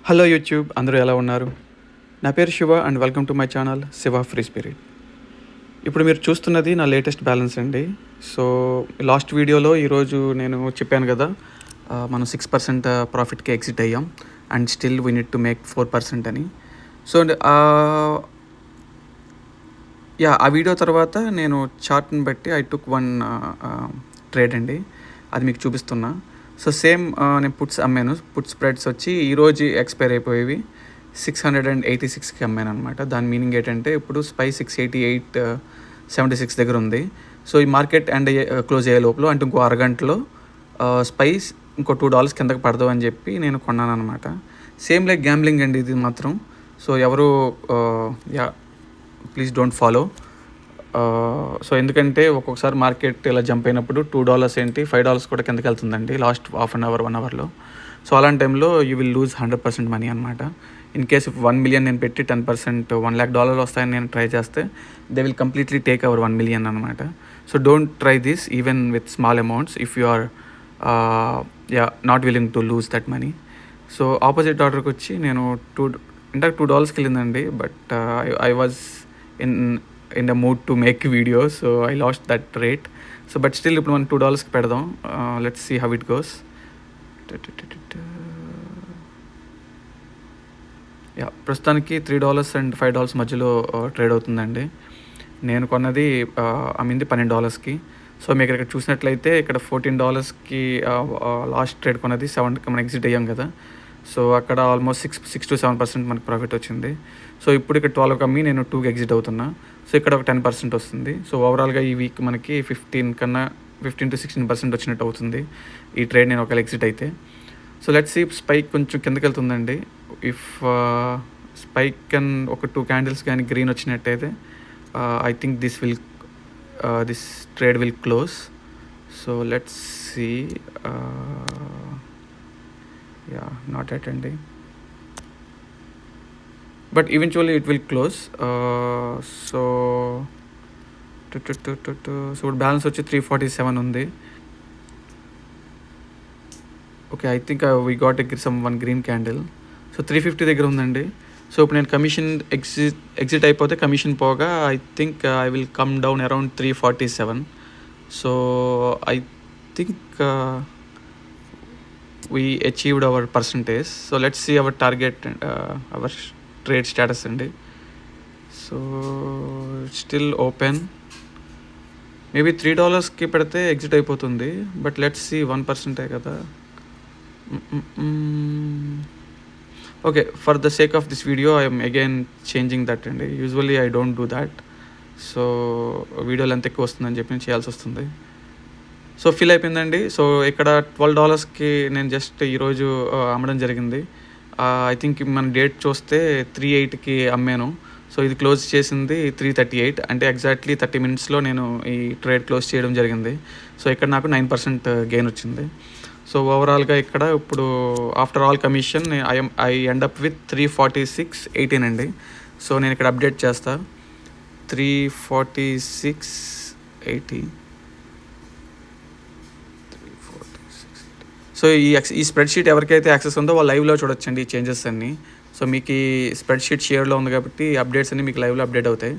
Hello YouTube, అందరూ ఎలా ఉన్నారు? నా పేరు Shiva and welcome to my channel Shiva free spirit. ఇప్పుడు మీరు చూస్తున్నది నా లేటెస్ట్ బ్యాలెన్స్ అండి. సో లాస్ట్ వీడియోలో ఈరోజు నేను చెప్పాను కదా, మనం 6% ప్రాఫిట్కి ఎగ్జిట్ అయ్యాం and still we need to make 4% అని. సో ఆ వీడియో తర్వాత నేను చార్ట్ని బట్టి ఐ టుక్ వన్ ట్రేడ్ అండి, అది మీకు చూపిస్తున్నా. సో సేమ్ నేను పుట్స్ అమ్మాను. పుట్ స్ప్రెడ్స్ వచ్చి ఈరోజు ఎక్స్పైర్ అయిపోయేవి 686కి అమ్మాను అనమాట. దాని మీనింగ్ ఏంటంటే ఇప్పుడు స్పై 688.76 దగ్గర ఉంది. సో ఈ మార్కెట్ అండ్ క్లోజ్ అయ్యే లోపల అంటే ఇంకో అరగంటలో స్పైస్ ఇంకో $2 కిందకి పడదు అని చెప్పి నేను కొన్నాను అనమాట. సేమ్ లైక్ గ్యాంబ్లింగ్ అండి ఇది మాత్రం. సో ఎవరు ప్లీజ్ డోంట్ ఫాలో. సో ఎందుకంటే ఒక్కొక్కసారి మార్కెట్ ఇలా జంప్ అయినప్పుడు $2 ఏంటి $5 కూడా కిందకి వెళ్తుందండి లాస్ట్ హాఫ్ అన్ అవర్ 1 అవర్లో. సో అలాంటి టైంలో యూ విల్ లూజ్ 100% మనీ అనమాట. ఇన్ కేస్ $1 million నేను పెట్టి 10% $1 lakh వస్తాయని నేను ట్రై చేస్తే they will completely take our $1 million అనమాట. So don't try this even with small amounts if you are not willing to lose that money. So opposite ఆర్డర్కి వచ్చి నేను $2 వెళ్ళిందండి. But I was in the mood to make video, so I lost that rate. So but still ఇప్పుడు మనం $2కి పెడదాం. Let's see how it goes. ప్రస్తుతానికి $3 and $5 మధ్యలో ట్రేడ్ అవుతుందండి. నేను కొన్నది అమ్మింది $12కి. సో మీకు ఇక్కడ చూసినట్లయితే ఇక్కడ $14కి లాస్ట్ ట్రేడ్ కొన్నది 7కి మనం ఎగ్జిట్ అయ్యాం కదా. సో అక్కడ ఆల్మోస్ట్ 6 to 7% మనకు ప్రాఫిట్ వచ్చింది. సో ఇప్పుడు ఇక్కడ 12కి అమ్మి నేను 2కి ఎగ్జిట్ అవుతున్నా. సో ఇక్కడ ఒక 10% వస్తుంది. సో ఓవరాల్గా ఈ వీక్ మనకి 15 to 16% వచ్చినట్టు అవుతుంది ఈ ట్రేడ్ నేను ఒకవేళ ఎగ్జిట్ అయితే. So let's see. స్పైక్ కొంచెం కిందకి వెళ్తుందండి. ఇఫ్ స్పైక్ కెన్ ఒక 2 క్యాండిల్స్ కానీ గ్రీన్ వచ్చినట్టయితే I think this trade will close. So let's see. Not at అండి, but eventually it will close. So ఇప్పుడు బ్యాలెన్స్ వచ్చి 347 ఉంది. Okay, I think we got one green candle. So 350 దగ్గర ఉందండి. So ఇప్పుడు నేను కమిషన్ ఎగ్జిట్ అయిపోతే కమిషన్ పోగా I think I will come down around 347. So I think we achieved our percentage. So let's see our target and our trade status అండి. So still open. Maybe $3కి పెడితే exit అయిపోతుంది. But let's see, 1% కదా. Okay, for the sake of this video I'm again changing that అండి. Usually I don't do that. So వీడియోలు ఎంత ఎక్కువ వస్తుందని చెప్పి నేను చేయాల్సి వస్తుంది. సో ఫిల్ అయిపోయిందండి. సో ఇక్కడ $12కి నేను జస్ట్ ఈరోజు అమ్మడం జరిగింది. ఐ థింక్ మన డేట్ చూస్తే 3:08కి అమ్మాను. సో ఇది క్లోజ్ చేసింది 3:38, అంటే ఎగ్జాక్ట్లీ 30 minutesలో నేను ఈ ట్రేడ్ క్లోజ్ చేయడం జరిగింది. సో ఇక్కడ నాకు 9% గెయిన్ వచ్చింది. సో ఓవరాల్గా ఇక్కడ ఇప్పుడు after all commission I end up with 346.18 అండి. సో నేను ఇక్కడ అప్డేట్ చేస్తా. 346.80. సో ఈ స్ప్రెడ్షీట్ ఎవరికైతే యాక్సెస్ ఉందో వాళ్ళు లైవ్లో చూడొచ్చండి ఈ చేంజెస్ అన్నీ. సో మీకు ఈ స్ప్రెడ్షీట్ షేర్లో ఉంది కాబట్టి అప్డేట్స్ అన్నీ మీకు లైవ్లో అప్డేట్ అవుతాయి.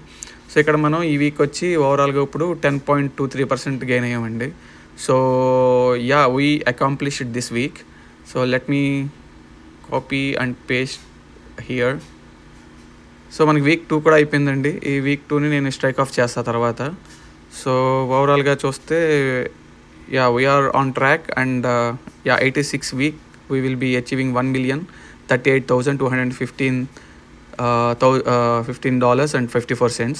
సో ఇక్కడ మనం ఈ వీక్ వచ్చి ఓవరాల్గా ఇప్పుడు 10.23% గెయిన్ అయ్యామండి. So we accomplished this week. So let me copy and paste here. So మనకి వీక్ 2 కూడా అయిపోయిందండి. ఈ వీక్ 2ని నేను స్ట్రైక్ ఆఫ్ చేస్తా తర్వాత. సో ఓవరాల్గా చూస్తే we are on track and 86 week we will be achieving $1,38,215.54.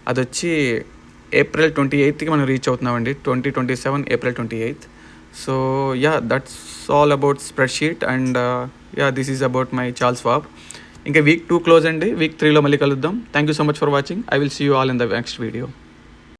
అది వచ్చి April 28కి మనం రీచ్ అవుతున్నామండి. 2027 April 28th. So that's all about spreadsheet and this is about my Charles Schwab. ఇంకా వీక్ 2 క్లోజ్ అండి. వీక్ 3లో మళ్ళీ కలుద్దాం. Thank you so much for watching. I will see you all in the next video.